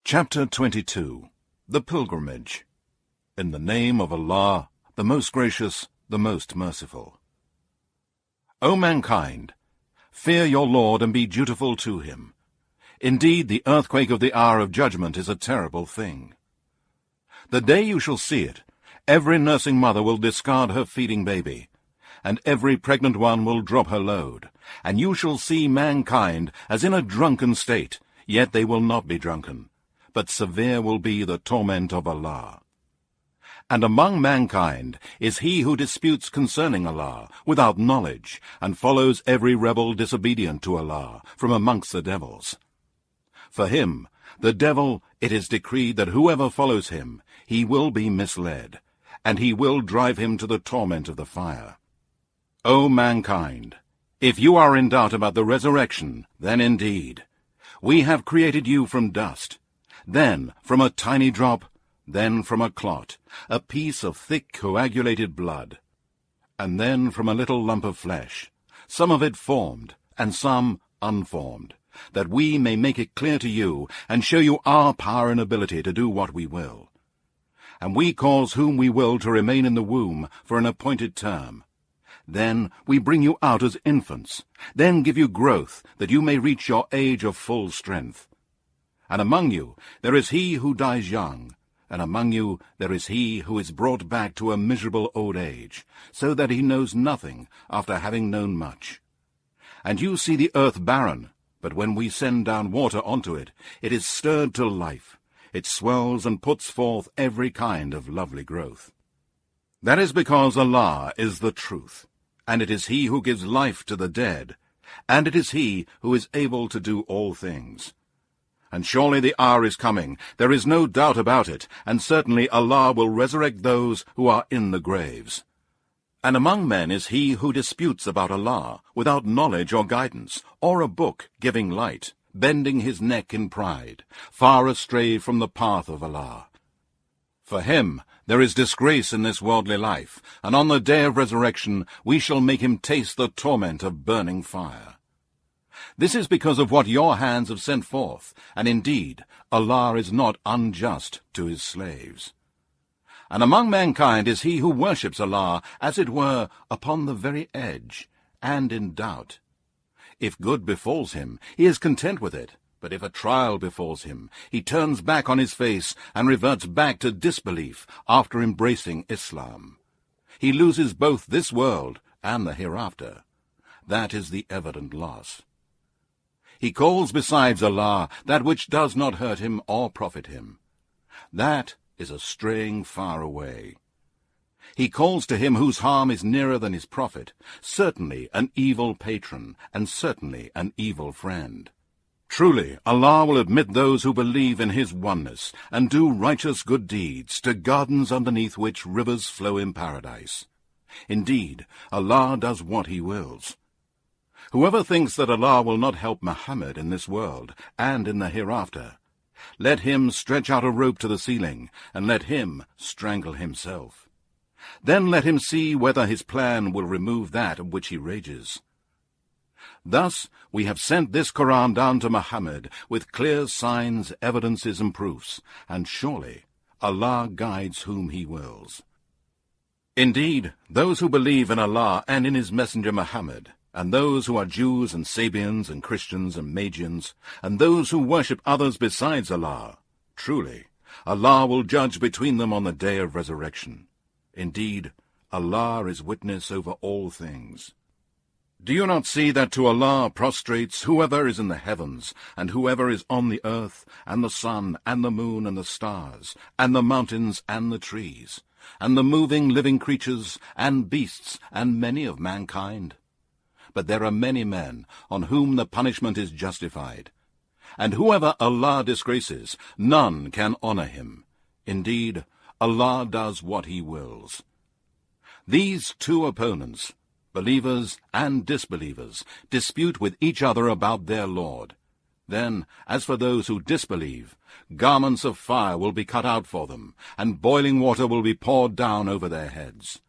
Chapter 22. The Pilgrimage. In the name of Allah, the most gracious, the most merciful. O mankind, fear your Lord and be dutiful to him. Indeed, the earthquake of the hour of judgment is a terrible thing. The day you shall see it, every nursing mother will discard her feeding baby, and every pregnant one will drop her load, and you shall see mankind as in a drunken state, yet they will not be drunken, but severe will be the torment of Allah. And among mankind is he who disputes concerning Allah without knowledge, and follows every rebel disobedient to Allah from amongst the devils. For him, the devil, it is decreed that whoever follows him, he will be misled, and he will drive him to the torment of the fire. O mankind, if you are in doubt about the resurrection, then indeed, we have created you from dust, then from a tiny drop, then from a clot, a piece of thick coagulated blood, and then from a little lump of flesh, some of it formed, and some unformed, that we may make it clear to you, and show you our power and ability to do what we will. And we cause whom we will to remain in the womb for an appointed term. Then we bring you out as infants, then give you growth, that you may reach your age of full strength. And among you there is he who dies young, and among you there is he who is brought back to a miserable old age, so that he knows nothing after having known much. And you see the earth barren, but when we send down water onto it, it is stirred to life. It swells and puts forth every kind of lovely growth. That is because Allah is the truth, and it is he who gives life to the dead, and it is he who is able to do all things. And surely the hour is coming, there is no doubt about it, and certainly Allah will resurrect those who are in the graves. And among men is he who disputes about Allah, without knowledge or guidance, or a book giving light, bending his neck in pride, far astray from the path of Allah. For him there is disgrace in this worldly life, and on the day of resurrection we shall make him taste the torment of burning fire. This is because of what your hands have sent forth, and indeed Allah is not unjust to his slaves. And among mankind is he who worships Allah, as it were, upon the very edge, and in doubt. If good befalls him, he is content with it, but if a trial befalls him, he turns back on his face and reverts back to disbelief after embracing Islam. He loses both this world and the hereafter. That is the evident loss. He calls besides Allah that which does not hurt him or profit him. That is a straying far away. He calls to him whose harm is nearer than his profit, certainly an evil patron, and certainly an evil friend. Truly, Allah will admit those who believe in his oneness, and do righteous good deeds, to gardens underneath which rivers flow in paradise. Indeed, Allah does what he wills. Whoever thinks that Allah will not help Muhammad in this world and in the hereafter, let him stretch out a rope to the ceiling, and let him strangle himself. Then let him see whether his plan will remove that of which he rages. Thus we have sent this Qur'an down to Muhammad with clear signs, evidences, and proofs, and surely Allah guides whom he wills. Indeed, those who believe in Allah and in his messenger Muhammad, and those who are Jews and Sabians and Christians and Magians, and those who worship others besides Allah, truly, Allah will judge between them on the day of resurrection. Indeed, Allah is witness over all things. Do you not see that to Allah prostrates whoever is in the heavens, and whoever is on the earth, and the sun, and the moon, and the stars, and the mountains, and the trees, and the moving living creatures, and beasts, and many of mankind? But there are many men on whom the punishment is justified. And whoever Allah disgraces, none can honor him. Indeed, Allah does what he wills. These two opponents, believers and disbelievers, dispute with each other about their Lord. Then, as for those who disbelieve, garments of fire will be cut out for them, and boiling water will be poured down over their heads.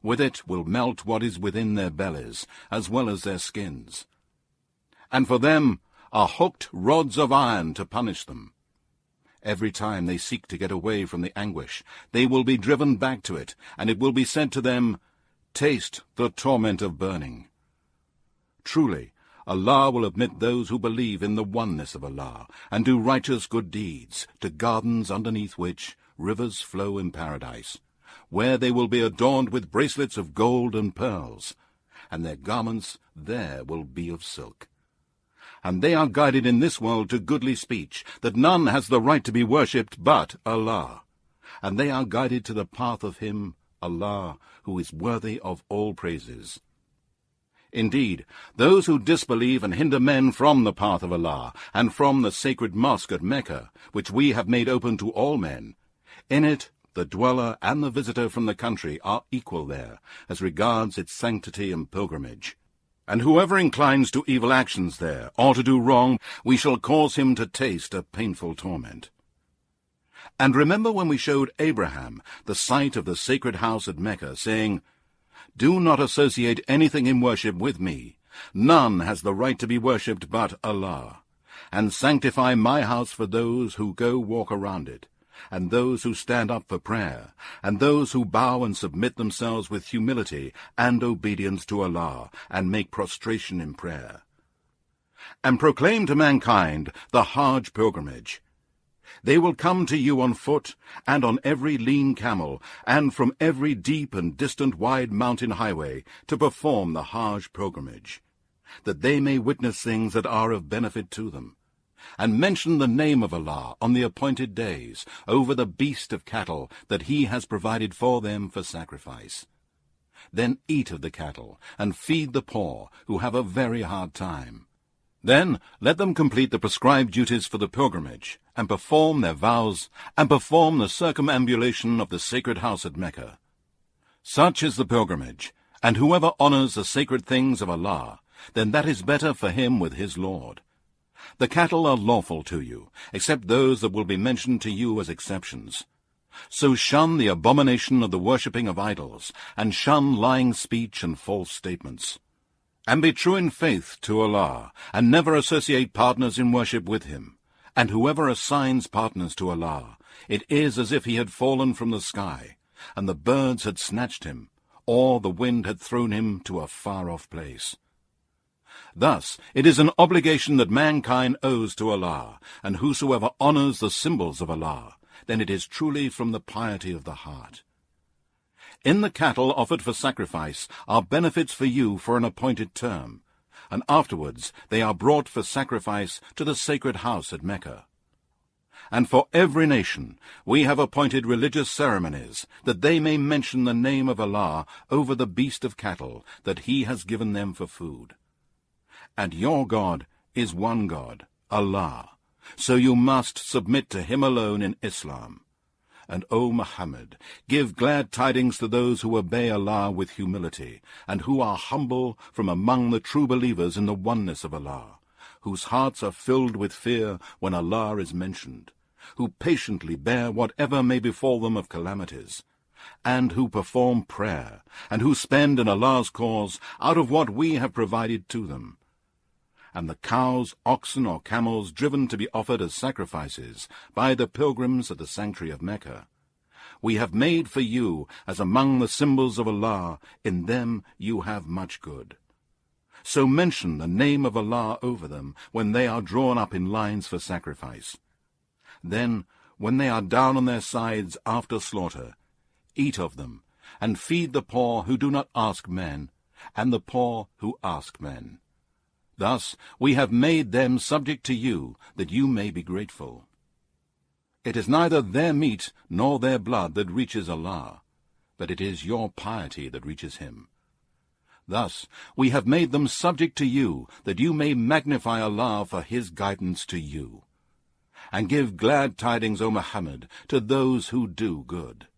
With it will melt what is within their bellies, as well as their skins. And for them are hooked rods of iron to punish them. Every time they seek to get away from the anguish, they will be driven back to it, and it will be said to them, "Taste the torment of burning." Truly, Allah will admit those who believe in the oneness of Allah, and do righteous good deeds, to gardens underneath which rivers flow in paradise, where they will be adorned with bracelets of gold and pearls, and their garments there will be of silk. And they are guided in this world to goodly speech, that none has the right to be worshipped but Allah. And they are guided to the path of him, Allah, who is worthy of all praises. Indeed, those who disbelieve and hinder men from the path of Allah, and from the sacred mosque at Mecca, which we have made open to all men, in it the dweller and the visitor from the country are equal there, as regards its sanctity and pilgrimage. And whoever inclines to evil actions there, or to do wrong, we shall cause him to taste a painful torment. And remember when we showed Abraham the site of the sacred house at Mecca, saying, "Do not associate anything in worship with me. None has the right to be worshipped but Allah. And sanctify my house for those who go walk around it, and those who stand up for prayer, and those who bow and submit themselves with humility and obedience to Allah, and make prostration in prayer. And proclaim to mankind the Hajj pilgrimage. They will come to you on foot, and on every lean camel, and from every deep and distant wide mountain highway, to perform the Hajj pilgrimage, that they may witness things that are of benefit to them, and mention the name of Allah on the appointed days over the beast of cattle that he has provided for them for sacrifice. Then eat of the cattle, and feed the poor, who have a very hard time. Then let them complete the prescribed duties for the pilgrimage, and perform their vows, and perform the circumambulation of the sacred house at Mecca. Such is the pilgrimage, and whoever honors the sacred things of Allah, then that is better for him with his Lord. The cattle are lawful to you, except those that will be mentioned to you as exceptions. So shun the abomination of the worshipping of idols, and shun lying speech and false statements. And be true in faith to Allah, and never associate partners in worship with him. And whoever assigns partners to Allah, it is as if he had fallen from the sky, and the birds had snatched him, or the wind had thrown him to a far-off place. Thus, it is an obligation that mankind owes to Allah, and whosoever honors the symbols of Allah, then it is truly from the piety of the heart. In the cattle offered for sacrifice are benefits for you for an appointed term, and afterwards they are brought for sacrifice to the sacred house at Mecca. And for every nation we have appointed religious ceremonies, that they may mention the name of Allah over the beast of cattle that he has given them for food. And your God is one God, Allah, so you must submit to him alone in Islam. And, O Muhammad, give glad tidings to those who obey Allah with humility, and who are humble from among the true believers in the oneness of Allah, whose hearts are filled with fear when Allah is mentioned, who patiently bear whatever may befall them of calamities, and who perform prayer, and who spend in Allah's cause out of what we have provided to them. And the cows, oxen, or camels driven to be offered as sacrifices by the pilgrims at the sanctuary of Mecca, we have made for you as among the symbols of Allah. In them you have much good. So mention the name of Allah over them when they are drawn up in lines for sacrifice. Then, when they are down on their sides after slaughter, eat of them, and feed the poor who do not ask men, and the poor who ask men. Thus we have made them subject to you, that you may be grateful. It is neither their meat nor their blood that reaches Allah, but it is your piety that reaches him. Thus we have made them subject to you, that you may magnify Allah for his guidance to you. And give glad tidings, O Muhammad, to those who do good.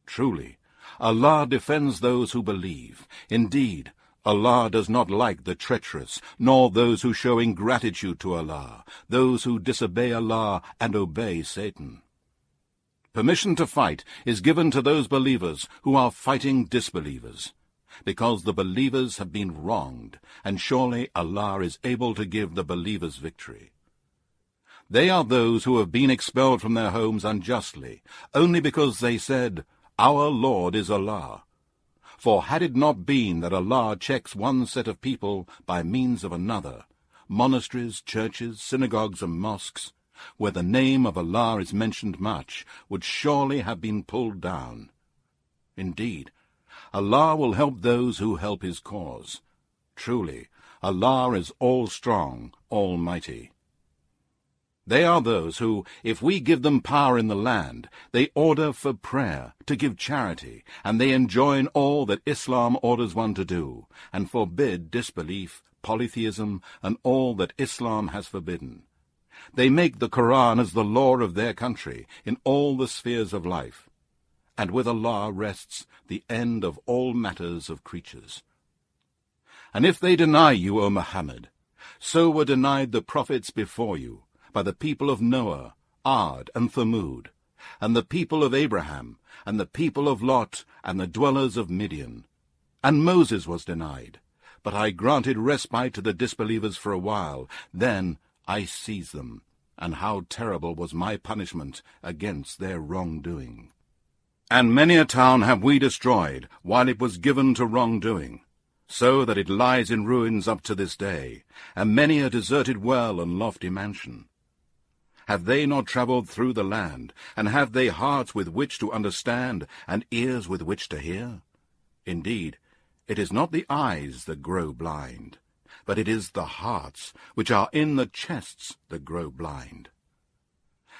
Truly, Allah defends those who believe. Indeed, Allah does not like the treacherous, nor those who show ingratitude to Allah, those who disobey Allah and obey Satan. Permission to fight is given to those believers who are fighting disbelievers, because the believers have been wronged, and surely Allah is able to give the believers victory. They are those who have been expelled from their homes unjustly, only because they said, Our Lord is Allah. For had it not been that Allah checks one set of people by means of another, monasteries, churches, synagogues, and mosques, where the name of Allah is mentioned much, would surely have been pulled down. Indeed, Allah will help those who help his cause. Truly, Allah is all-strong, almighty. They are those who, if we give them power in the land, they order for prayer, to give charity, and they enjoin all that Islam orders one to do, and forbid disbelief, polytheism, and all that Islam has forbidden. They make the Qur'an as the law of their country in all the spheres of life, and with Allah rests the end of all matters of creatures. And if they deny you, O Muhammad, so were denied the prophets before you, by the people of Noah, Ad, and Thamud, and the people of Abraham, and the people of Lot, and the dwellers of Midian. And Moses was denied, but I granted respite to the disbelievers for a while. Then I seized them, and how terrible was my punishment against their wrongdoing. And many a town have we destroyed, while it was given to wrongdoing, so that it lies in ruins up to this day, and many a deserted well and lofty mansion. Have they not travelled through the land, and have they hearts with which to understand, and ears with which to hear? Indeed, it is not the eyes that grow blind, but it is the hearts which are in the chests that grow blind.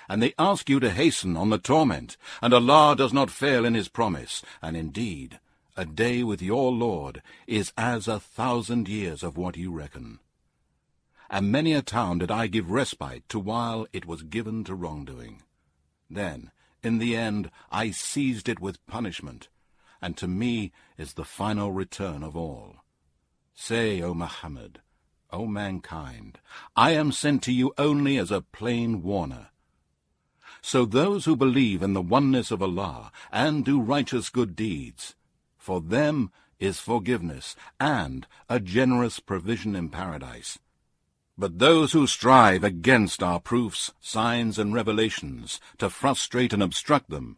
And they ask you to hasten on the torment, and Allah does not fail in his promise, and indeed, a day with your Lord is as 1,000 years of what you reckon. And many a town did I give respite to while it was given to wrongdoing. Then, in the end, I seized it with punishment, and to me is the final return of all. Say, O Muhammad, O mankind, I am sent to you only as a plain warner. So those who believe in the oneness of Allah and do righteous good deeds, for them is forgiveness and a generous provision in paradise. But those who strive against our proofs, signs, and revelations, to frustrate and obstruct them,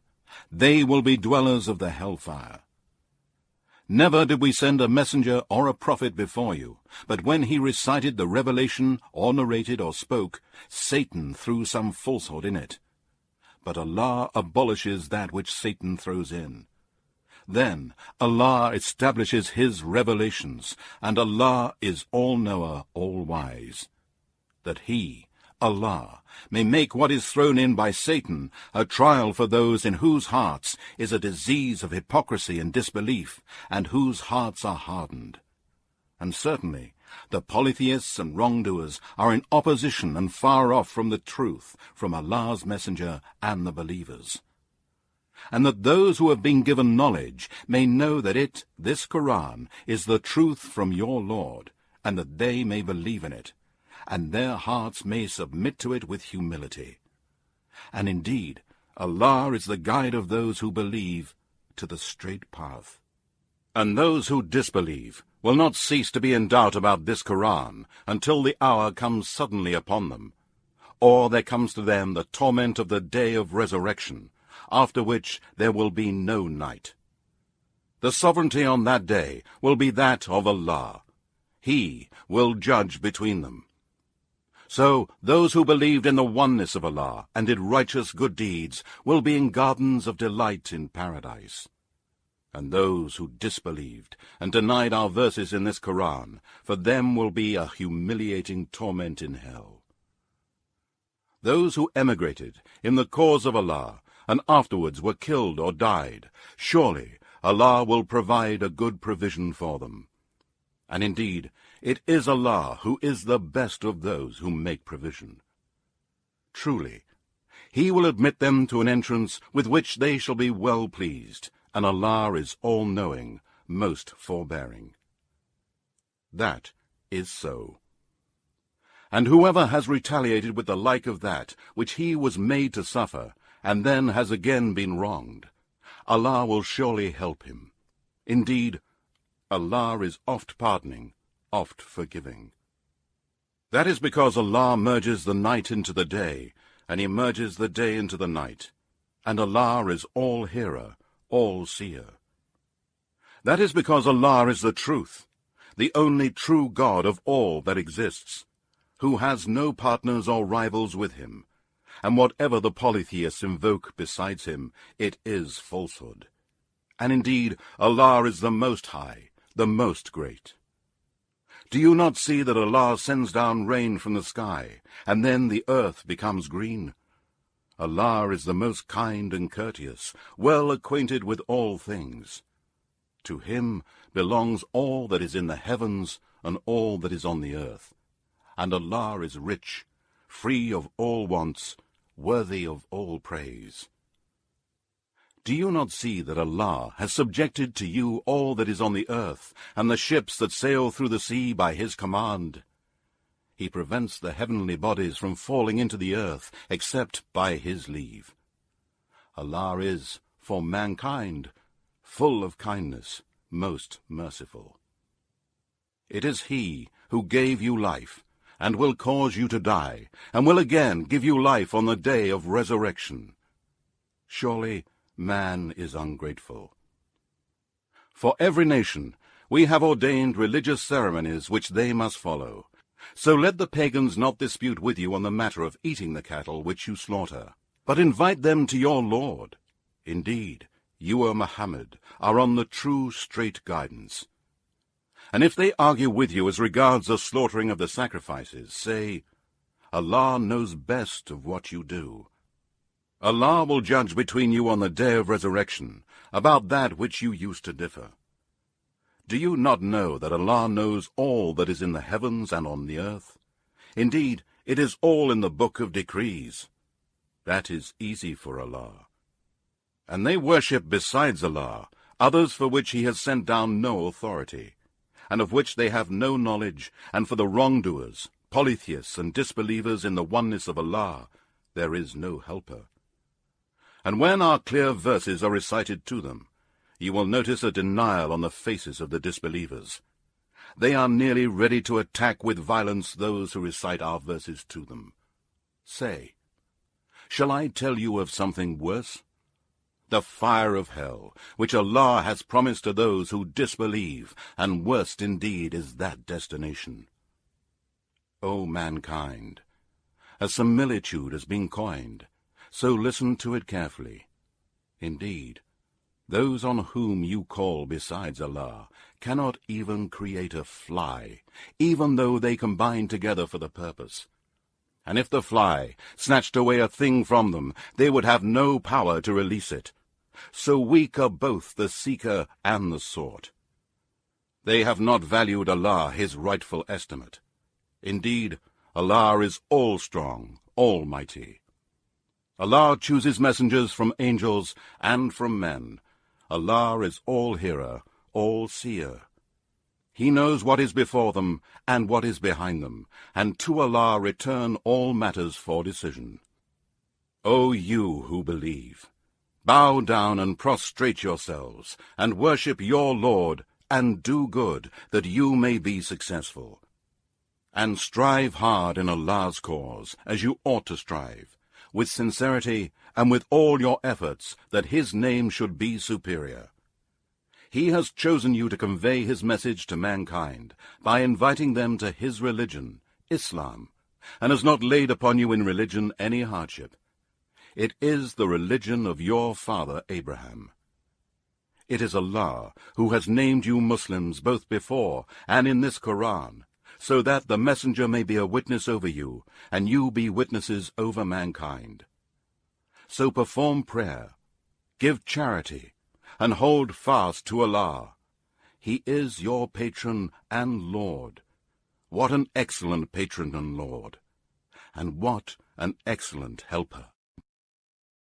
they will be dwellers of the hellfire. Never did we send a messenger or a prophet before you, but when he recited the revelation, or narrated or spoke, Satan threw some falsehood in it. But Allah abolishes that which Satan throws in. Then Allah establishes his revelations, and Allah is all-knower, all-wise. That he, Allah, may make what is thrown in by Satan a trial for those in whose hearts is a disease of hypocrisy and disbelief, and whose hearts are hardened. And certainly the polytheists and wrongdoers are in opposition and far off from the truth, from Allah's messenger and the believers. And that those who have been given knowledge may know that it, this Qur'an, is the truth from your Lord, and that they may believe in it, and their hearts may submit to it with humility. And indeed, Allah is the guide of those who believe to the straight path. And those who disbelieve will not cease to be in doubt about this Qur'an until the hour comes suddenly upon them, or there comes to them the torment of the day of resurrection, after which there will be no night. The sovereignty on that day will be that of Allah. He will judge between them. So those who believed in the oneness of Allah and did righteous good deeds will be in gardens of delight in paradise. And those who disbelieved and denied our verses in this Qur'an, for them will be a humiliating torment in hell. Those who emigrated in the cause of Allah and afterwards were killed or died, surely Allah will provide a good provision for them. And indeed, it is Allah who is the best of those who make provision. Truly, He will admit them to an entrance with which they shall be well pleased, and Allah is all-knowing, most forbearing. That is so. And whoever has retaliated with the like of that which he was made to suffer, and then has again been wronged, Allah will surely help him. Indeed, Allah is oft pardoning, oft forgiving. That is because Allah merges the night into the day, and He merges the day into the night, and Allah is all-hearer, all-seer. That is because Allah is the truth, the only true God of all that exists, who has no partners or rivals with Him, and whatever the polytheists invoke besides Him, it is falsehood. And indeed, Allah is the Most High, the Most Great. Do you not see that Allah sends down rain from the sky, and then the earth becomes green? Allah is the most kind and courteous, well acquainted with all things. To Him belongs all that is in the heavens and all that is on the earth. And Allah is rich, free of all wants, worthy of all praise. Do you not see that Allah has subjected to you all that is on the earth, and the ships that sail through the sea by His command? He prevents the heavenly bodies from falling into the earth, except by His leave. Allah is, for mankind, full of kindness, most merciful. It is He who gave you life, and will cause you to die, and will again give you life on the day of resurrection. Surely man is ungrateful. For every nation we have ordained religious ceremonies which they must follow. So let the pagans not dispute with you on the matter of eating the cattle which you slaughter, but invite them to your Lord. Indeed, you, O Muhammad, are on the true straight guidance. And if they argue with you as regards the slaughtering of the sacrifices, say, Allah knows best of what you do. Allah will judge between you on the day of resurrection about that which you used to differ. Do you not know that Allah knows all that is in the heavens and on the earth? Indeed, it is all in the book of decrees. That is easy for Allah. And they worship besides Allah others for which He has sent down no authority, and of which they have no knowledge, and for the wrongdoers, polytheists and disbelievers in the oneness of Allah, there is no helper. And when our clear verses are recited to them, you will notice a denial on the faces of the disbelievers. They are nearly ready to attack with violence those who recite our verses to them. Say, shall I tell you of something worse? The fire of hell, which Allah has promised to those who disbelieve, and worst indeed is that destination. O mankind, a similitude has been coined, so listen to it carefully. Indeed, those on whom you call besides Allah cannot even create a fly, even though they combine together for the purpose. And if the fly snatched away a thing from them, they would have no power to release it. So weak are both the seeker and the sought. They have not valued Allah His rightful estimate. Indeed, Allah is all-strong, almighty. Allah chooses messengers from angels and from men. Allah is all-hearer, all-seer. He knows what is before them and what is behind them, and to Allah return all matters for decision. O you who believe, bow down and prostrate yourselves, and worship your Lord, and do good, that you may be successful. And strive hard in Allah's cause, as you ought to strive, with sincerity and with all your efforts, that His name should be superior. He has chosen you to convey His message to mankind by inviting them to His religion, Islam, and has not laid upon you in religion any hardship. It is the religion of your father Abraham. It is Allah who has named you Muslims both before and in this Qur'an, so that the messenger may be a witness over you, and you be witnesses over mankind. So perform prayer, give charity, and hold fast to Allah. He is your patron and Lord. What an excellent patron and Lord, and what an excellent helper!